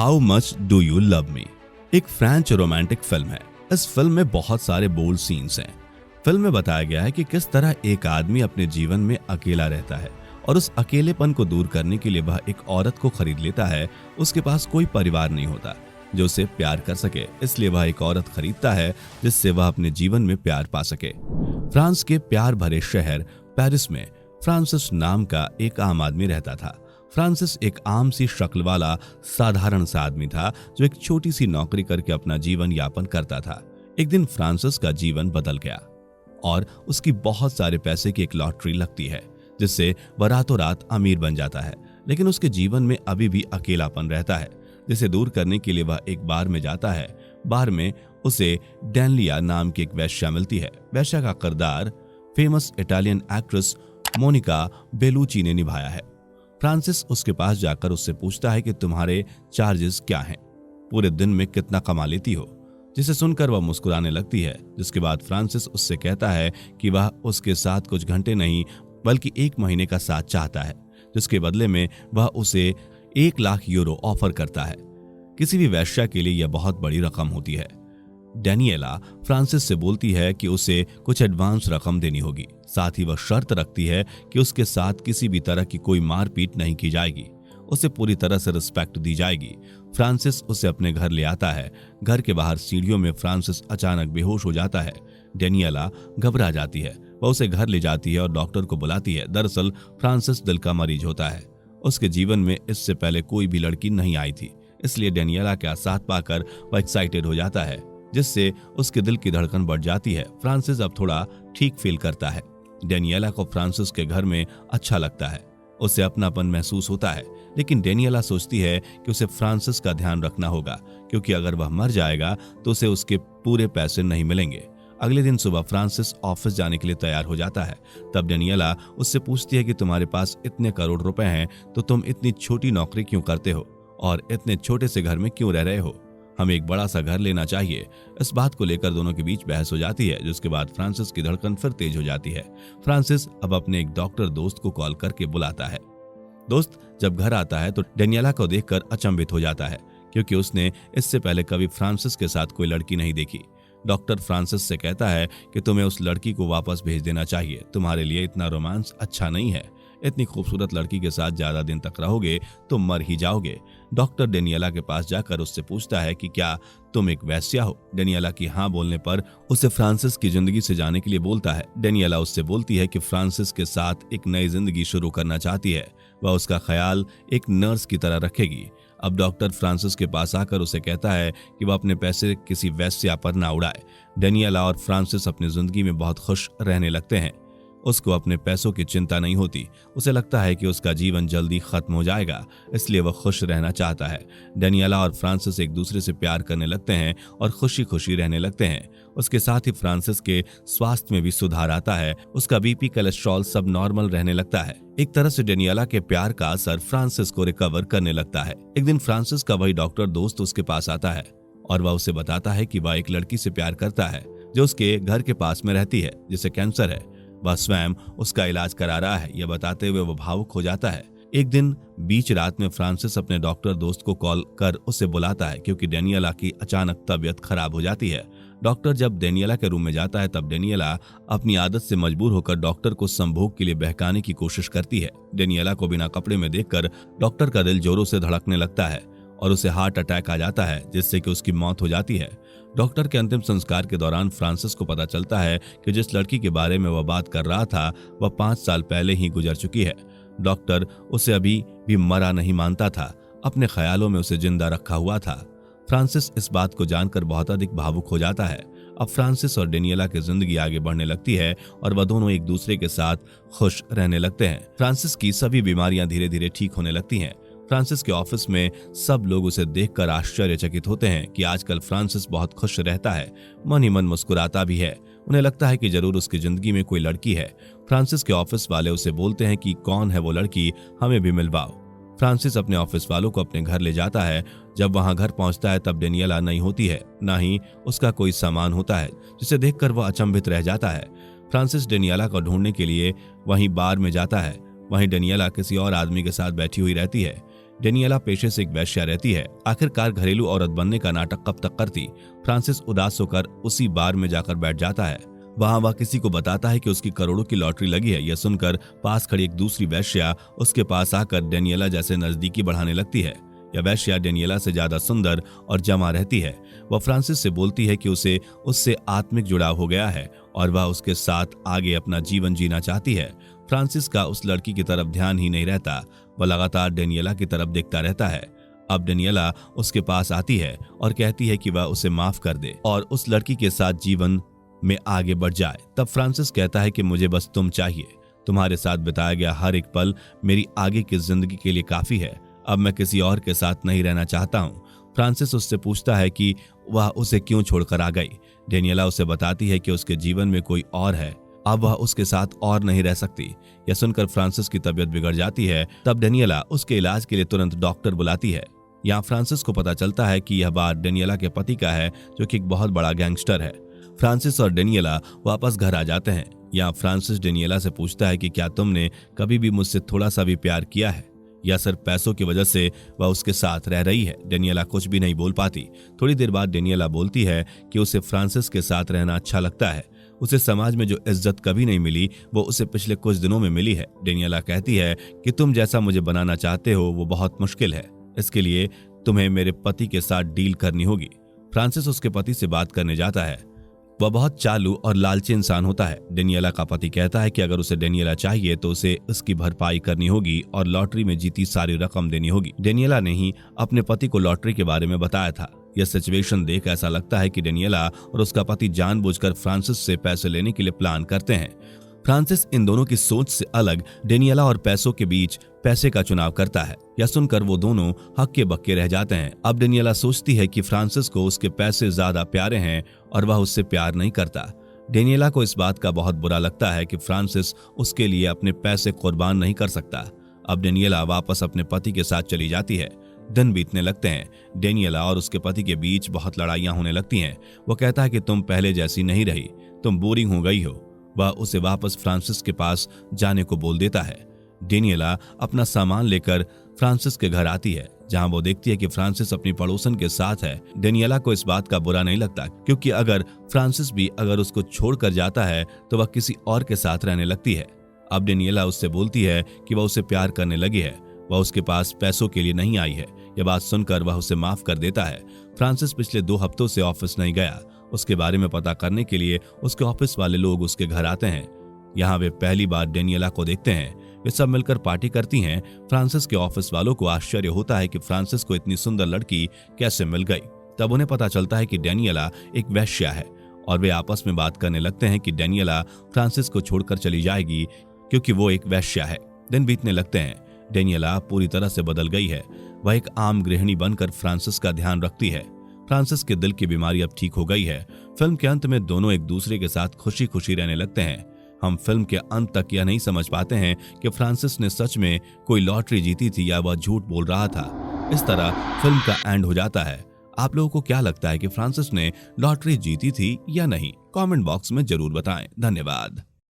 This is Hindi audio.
How much do you love me एक फ्रेंच रोमांटिक फिल्म है। इस फिल्म में बहुत सारे बोल्ड सीन्स हैं। फिल्म में बताया गया है कि किस तरह एक आदमी अपने जीवन में अकेला रहता है और उस अकेलेपन को दूर करने के लिए वह एक औरत को खरीद लेता है। उसके पास कोई परिवार नहीं होता जो उसे प्यार कर सके, इसलिए वह एक औरत खरीदता है जिससे वह अपने जीवन में प्यार पा सके। फ्रांस के प्यार भरे शहर पेरिस में फ्रांसिस नाम का एक आम आदमी रहता था। फ्रांसिस एक आम सी शक्ल वाला साधारण सा आदमी था जो एक छोटी सी नौकरी करके अपना जीवन यापन करता था। एक दिन फ्रांसिस का जीवन बदल गया और उसकी बहुत सारे पैसे की एक लॉटरी लगती है जिससे वह रातों रात अमीर बन जाता है। लेकिन उसके जीवन में अभी भी अकेलापन रहता है, जिसे दूर करने के लिए वह एक बार में जाता है। बार में उसे डैनलिया नाम की एक वेश्या मिलती है। वेश्या का किरदार famous Italian actress Monica Bellucci ने निभाया है। फ्रांसिस उसके पास जाकर उससे पूछता है कि तुम्हारे चार्जेस क्या हैं, पूरे दिन में कितना कमा लेती हो, जिसे सुनकर वह मुस्कुराने लगती है। जिसके बाद फ्रांसिस उससे कहता है कि वह उसके साथ कुछ घंटे नहीं बल्कि 1 महीने का साथ चाहता है, जिसके बदले में वह उसे 1 लाख यूरो ऑफर करता है। किसी भी वेश्या के लिए यह बहुत बड़ी रकम होती है। डैनियला फ्रांसिस से बोलती है कि उसे कुछ एडवांस रकम देनी होगी। साथ ही वह शर्त रखती है कि उसके साथ किसी भी तरह की कोई मारपीट नहीं की जाएगी, उसे पूरी तरह से रिस्पेक्ट दी जाएगी। फ्रांसिस उसे अपने घर ले आता है। घर के बाहर सीढ़ियों में फ्रांसिस अचानक बेहोश हो जाता है। डैनियला घबरा जाती है। वह उसे घर ले जाती है और डॉक्टर को बुलाती है। दरअसल फ्रांसिस दिल का मरीज होता है। उसके जीवन में इससे पहले कोई भी लड़की नहीं आई थी, इसलिए डैनियला का साथ पाकर वह एक्साइटेड हो जाता है, जिससे उसके दिल की धड़कन बढ़ जाती है। फ्रांसिस अब थोड़ा ठीक फील करता है। डैनियला को फ्रांसिस के घर में अच्छा लगता है, उसे अपनापन महसूस होता है। लेकिन डैनियला सोचती है कि उसे फ्रांसिस का ध्यान रखना होगा, क्योंकि अगर वह मर जाएगा तो उसे उसके पूरे पैसे नहीं मिलेंगे। अगले दिन सुबह फ्रांसिस ऑफिस जाने के लिए तैयार हो जाता है। तब डैनियला उससे पूछती है कि तुम्हारे पास इतने करोड़ रुपए हैं तो तुम इतनी छोटी नौकरी क्यों करते हो और इतने छोटे से घर में क्यों रह रहे हो? हमें एक बड़ा सा घर लेना चाहिए। इस बात को लेकर दोनों के बीच बहस हो जाती है, जिसके बाद फ्रांसिस की धड़कन फिर तेज हो जाती है। फ्रांसिस अब अपने एक डॉक्टर दोस्त को कॉल करके बुलाता है। दोस्त जब घर आता है तो डैनियला को देखकर अचंभित हो जाता है, क्योंकि उसने इससे पहले कभी फ्रांसिस के साथ कोई लड़की नहीं देखी। डॉक्टर फ्रांसिस से कहता है कि तुम्हें उस लड़की को वापस भेज देना चाहिए। तुम्हारे लिए इतना रोमांस अच्छा नहीं है। इतनी खूबसूरत लड़की के साथ ज्यादा दिन तक रहोगे तो मर ही जाओगे। डॉक्टर डैनियला के पास जाकर उससे पूछता है कि क्या तुम एक वेश्या हो? डैनियला की हाँ बोलने पर उसे फ्रांसिस की जिंदगी से जाने के लिए बोलता है। डैनियला उससे बोलती है कि फ्रांसिस के साथ एक नई जिंदगी शुरू करना चाहती है। वह उसका ख्याल एक नर्स की तरह रखेगी। अब डॉक्टर फ्रांसिस के पास आकर उसे कहता है कि वह अपने पैसे किसी वेश्या पर ना उड़ाए। डैनियला और फ्रांसिस अपनी जिंदगी में बहुत खुश रहने लगते हैं। उसको अपने पैसों की चिंता नहीं होती। उसे लगता है कि उसका जीवन जल्दी खत्म हो जाएगा, इसलिए वह खुश रहना चाहता है। डैनियला और फ्रांसिस एक दूसरे से प्यार करने लगते हैं और खुशी खुशी रहने लगते हैं। उसके साथ ही फ्रांसिस के स्वास्थ्य में भी सुधार आता है। उसका बीपी, कोलेस्ट्रॉल सब नॉर्मल रहने लगता है। एक तरह से डैनियला के प्यार का असर फ्रांसिस को रिकवर करने लगता है। एक दिन फ्रांसिस का वही डॉक्टर दोस्त उसके पास आता है और वह उसे बताता है कि वह एक लड़की से प्यार करता है जो उसके घर के पास में रहती है, जिसे कैंसर है। वह स्वयं उसका इलाज करा रहा है। यह बताते हुए वो भावुक हो जाता है। एक दिन बीच रात में फ्रांसिस अपने डॉक्टर दोस्त को कॉल कर उसे बुलाता है, क्योंकि डैनियला की अचानक तबीयत खराब हो जाती है। डॉक्टर जब डैनियला के रूम में जाता है तब डैनियला अपनी आदत से मजबूर होकर डॉक्टर को संभोग के लिए बहकाने की कोशिश करती है। डैनियला को बिना कपड़े में देखकर डॉक्टर का दिल जोरों से धड़कने लगता है और उसे हार्ट अटैक आ जाता है, जिससे कि उसकी मौत हो जाती है। डॉक्टर के अंतिम संस्कार के दौरान फ्रांसिस को पता चलता है कि जिस लड़की के बारे में वह बात कर रहा था वह 5 साल पहले ही गुजर चुकी है। डॉक्टर उसे अभी भी मरा नहीं मानता था, अपने ख्यालों में उसे जिंदा रखा हुआ था। फ्रांसिस इस बात को जानकर बहुत अधिक भावुक हो जाता है। अब फ्रांसिस और डैनियला की जिंदगी आगे बढ़ने लगती है और वह दोनों एक दूसरे के साथ खुश रहने लगते हैं। फ्रांसिस की सभी बीमारियां धीरे धीरे ठीक होने लगती हैं। फ्रांसिस के ऑफिस में सब लोग उसे देखकर आश्चर्यचकित होते हैं कि आजकल फ्रांसिस बहुत खुश रहता है, मन ही मन मुस्कुराता भी है। उन्हें लगता है कि जरूर उसकी जिंदगी में कोई लड़की है। फ्रांसिस के ऑफिस वाले उसे बोलते हैं कि कौन है वो लड़की, हमें भी मिलवाओ। फ्रांसिस अपने ऑफिस वालों को अपने घर ले जाता है। जब वहां घर पहुंचता है तब डैनियला नहीं होती है, ना ही उसका कोई सामान होता है, जिसे देखकर वह अचंभित रह जाता है। फ्रांसिस डैनियला को ढूंढने के लिए वहीं बार में जाता है। वहीं डैनियला किसी और आदमी के साथ बैठी हुई रहती है। डेनियला पेशे से एक वेश्या रहती है। आखिरकार घरेलू औरत बनने का नाटक कब तक करती। फ्रांसिस उदास होकर उसी बार में जाकर बैठ जाता है। वहां वह किसी को बताता है कि उसकी करोड़ों की लॉटरी लगी है। यह सुनकर पास खड़ी एक दूसरी वेश्या उसके पास आकर डेनियला जैसे नजदीकी बढ़ाने लगती है। यह वेश्या डेनियला से ज्यादा सुंदर और जमा रहती है। वह फ्रांसिस से बोलती है कि उसे उससे आत्मिक जुड़ाव हो गया है और वह उसके साथ आगे अपना जीवन जीना चाहती है। फ्रांसिस का उस लड़की की तरफ ध्यान ही नहीं रहता। वह लगातार डेनियला की तरफ देखता रहता है। अब डेनियला उसके पास आती है और कहती है कि वह उसे माफ कर दे और उस लड़की के साथ जीवन में आगे बढ़ जाए। तब फ्रांसिस कहता है कि मुझे बस तुम चाहिए। तुम्हारे साथ बिताया गया हर एक पल मेरी आगे की जिंदगी के लिए काफी है। अब मैं किसी और के साथ नहीं रहना चाहता हूँ। फ्रांसिस उससे पूछता है कि वह उसे क्यों छोड़कर आ गई। डेनियला उसे बताती है कि उसके जीवन में कोई और है, अब वह उसके साथ और नहीं रह सकती। यह सुनकर फ्रांसिस की तबीयत बिगड़ जाती है। तब डेनियला उसके इलाज के लिए तुरंत डॉक्टर बुलाती है। यहाँ फ्रांसिस को पता चलता है कि यह बात डेनियला के पति का है, जो कि एक बहुत बड़ा गैंगस्टर है। फ्रांसिस और डेनियला वापस घर आ जाते हैं। यहाँ फ्रांसिस डेनियला से पूछता है कि क्या तुमने कभी भी मुझसे थोड़ा सा भी प्यार किया है, या सिर्फ पैसों की वजह से वह उसके साथ रह रही है। डेनियला कुछ भी नहीं बोल पाती। थोड़ी देर बाद डेनियला बोलती है कि उसे फ्रांसिस के साथ रहना अच्छा लगता है। उसे समाज में जो इज्जत कभी नहीं मिली वो उसे पिछले कुछ दिनों में मिली है। डेनियला कहती है कि तुम जैसा मुझे बनाना चाहते हो वो बहुत मुश्किल है। इसके लिए तुम्हें मेरे पति के साथ डील करनी होगी। फ्रांसिस उसके पति से बात करने जाता है। वह बहुत चालू और लालची इंसान होता है। डेनियला का पति कहता है कि अगर उसे डेनियला चाहिए तो उसे उसकी भरपाई करनी होगी और लॉटरी में जीती सारी रकम देनी होगी। डेनियला ने ही अपने पति को लॉटरी के बारे में बताया था। यह सिचुएशन देख ऐसा लगता है कि डेनियला और उसका पति जानबूझकर फ्रांसिस से पैसे लेने के लिए प्लान करते हैं। फ्रांसिस इन दोनों की सोच से अलग डेनियला और पैसों के बीच पैसे का चुनाव करता है। यह सुनकर वो दोनों हक्के बक्के रह जाते हैं। अब डेनियला सोचती है कि फ्रांसिस को उसके पैसे ज्यादा प्यारे हैं और वह उससे प्यार नहीं करता। डेनियला को इस बात का बहुत बुरा लगता है कि फ्रांसिस उसके लिए अपने पैसे कुर्बान नहीं कर सकता। अब डेनियला वापस अपने पति के साथ चली जाती है। दिन बीतने लगते हैं। डेनियला और उसके पति के बीच बहुत लड़ाइयां होने लगती हैं। वो कहता है कि तुम पहले जैसी नहीं रही, तुम बोरिंग हो गई हो। वह उसे वापस फ्रांसिस के पास जाने को बोल देता है। डेनियला अपना सामान लेकर फ्रांसिस के घर आती है, जहां वो देखती है कि फ्रांसिस अपनी पड़ोसन के साथ है। डेनियला को इस बात का बुरा नहीं लगता, क्योंकि अगर फ्रांसिस भी अगर उसको छोड़कर जाता है तो वह किसी और के साथ रहने लगती है। अब डेनियला उससे बोलती है कि वह उसे प्यार करने लगी है, वह उसके पास पैसों के लिए नहीं आई है। यह बात सुनकर वह उसे माफ कर देता है। फ्रांसिस पिछले 2 हफ्तों से ऑफिस नहीं गया। उसके बारे में पता करने के लिए उसके ऑफिस वाले लोग उसके घर आते हैं। यहाँ वे पहली बार डेनियला को देखते हैं। वे सब मिलकर पार्टी करती हैं। फ्रांसिस के ऑफिस वालों को आश्चर्य होता है कि फ्रांसिस को इतनी सुंदर लड़की कैसे मिल गई। तब उन्हें पता चलता है कि डेनियला एक वेश्या है और वे आपस में बात करने लगते हैं कि डेनियला फ्रांसिस को छोड़कर चली जाएगी क्योंकि वो एक वेश्या है। दिन बीतने लगते हैं। डेनियला पूरी तरह से बदल गई है। वह एक आम गृहिणी बनकर फ्रांसिस का ध्यान रखती है। फ्रांसिस के दिल की बीमारी अब ठीक हो गई है। फिल्म के अंत में दोनों एक दूसरे के साथ खुशी खुशी रहने लगते हैं। हम फिल्म के अंत तक यह नहीं समझ पाते हैं कि फ्रांसिस ने सच में कोई लॉटरी जीती थी या वह झूठ बोल रहा था। इस तरह फिल्म का एंड हो जाता है। आप लोगों को क्या लगता है कि फ्रांसिस ने लॉटरी जीती थी या नहीं? कमेंट बॉक्स में जरूर बताएं। धन्यवाद।